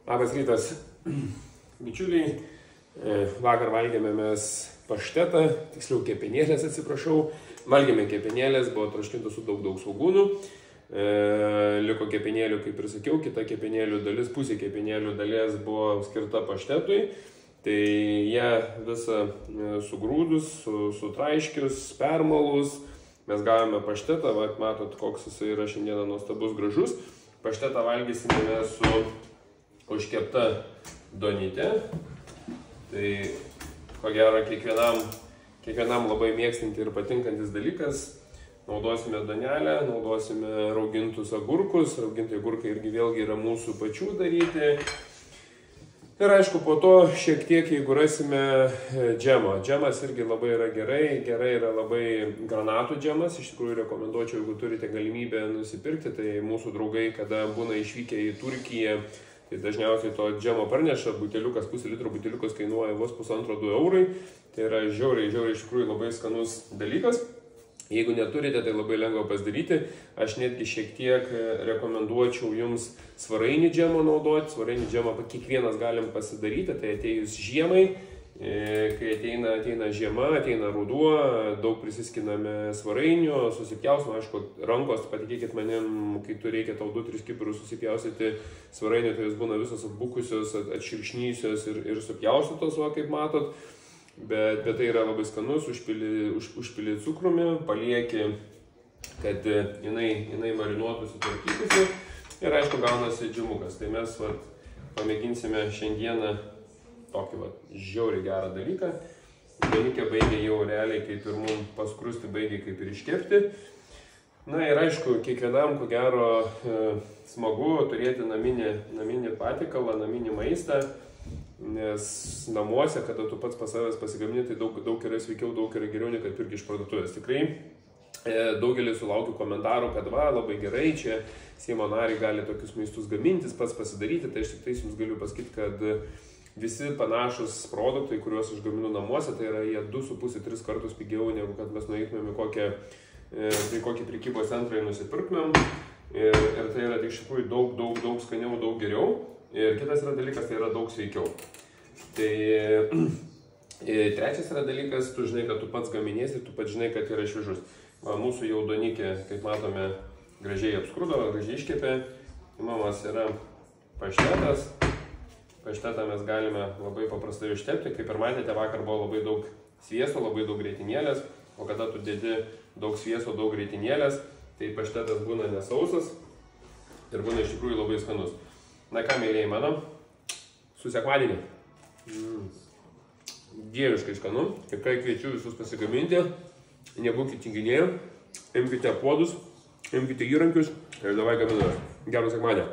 Labas rytas, bičiuliai. Vakar valgėme mes paštetą, tiksliau kepenėlės, atsiprašau. Valgėme kepenėlės, buvo troškinta su daug svogūnų. Liko kepenėlių, kaip ir sakiau, kita kepenėlių dalis, pusė kepenėlių dalies buvo skirta paštetui. Tai jie visą sugrūdus, sutraiškius, permalus. Mes gavome paštetą, matot, koks jis yra šiandieną nuostabus, gražus. Paštetą valgysime su užkepta donyte. Tai ko gero kiekvienam labai mėgstinti ir patinkantis dalykas. Naudosime donelę, naudosime raugintus agurkus. Rauginti agurkai irgi vėlgi yra mūsų pačių daryti. Ir aišku, po to šiek tiek, jeigu rasime džemą. Džemas irgi labai yra gerai yra labai granatų džemas. Iš tikrųjų rekomenduočiau, jeigu turite galimybę nusipirkti. Tai mūsų draugai, kada būna išvykę į Turkiją, tai dažniausiai to džemo parneša, buteliukas, pusė litro buteliukas kainuoja vos 1,5–2 eurai. Tai yra žiauriai iš tikrųjų labai skanus dalykas. Jeigu neturite, tai labai lengva pasidaryti. Aš netgi šiek tiek rekomenduočiau jums svarainį džemą naudoti. Svarainį džemą kiekvienas galim pasidaryti, tai atėjus žiemai, kai ateina žiema, ateina ruduo, daug prisiskiname svarainių, susipjausime, aišku, rankos, patikėkit manim, kai tu reikia tau 2–3 kibirus susipjausyti svarainių, tai jos būna visos atbukusios, atširkšnysios ir supjaustytos, kaip matot. Bet tai yra labai skanus, užpili cukrumi, palieki, kad jinai marinuotųsi, tvarkytųsi ir aišku gaunasi džimukas. Tai mes pamėginsime šiandieną tokį žiauriai gerą dalyką. Dalykę baigia jau realiai kaip ir mums paskrusti, baigia kaip ir iškepti. Na ir aišku, kiekvienam ko gero smagu turėti naminį patiekalą, naminį maistą. Nes namuose, kada tu pats pas savęs pasigamini, tai daug yra sveikiau, daug yra geriau, nei kad pirki iš parduotuvės. Tikrai daugelis sulaukiu komentarų, kad labai gerai, čia Seimo nariai gali tokius maistus gamintis, pats pasidaryti. Tai aš tik tais jums galiu pasakyti, kad visi panašus produktai, kuriuos aš gaminu namuose, tai yra jie 2,5–3 kartus pigiau, negu kad mes nueitumėm į kokį prekybos centrą ir nusipirktumėm. Ir tai yra iš tikrųjų daug skaniau, daug geriau. Ir kitas yra dalykas, tai yra daug sveikiau. Tai trečias yra dalykas, tu žinai, kad tu pats gaminėsi ir tu pats žinai, kad yra šviežus. Mūsų jau donykė, kaip matome, gražiai apskrudo, gražiai iškepė. Imamas yra paštetas. Paštetą mes galime labai paprastai ištepti. Kaip ir matėte, vakar buvo labai daug sviesto, labai daug grietinėlės. O kada tu dedi daug sviesto, daug grietinėlės, tai paštetas būna nesausas ir būna iš tikrųjų labai skanus. Na ką, mėlyjei mano, su sekmadieniu. Dieviškai skanu. Tikrai kviečiu visus pasigaminti. Nebūkite tinginiai. Imkite puodus, imkite įrankius ir davai gaminame. Gerų sekmadienio.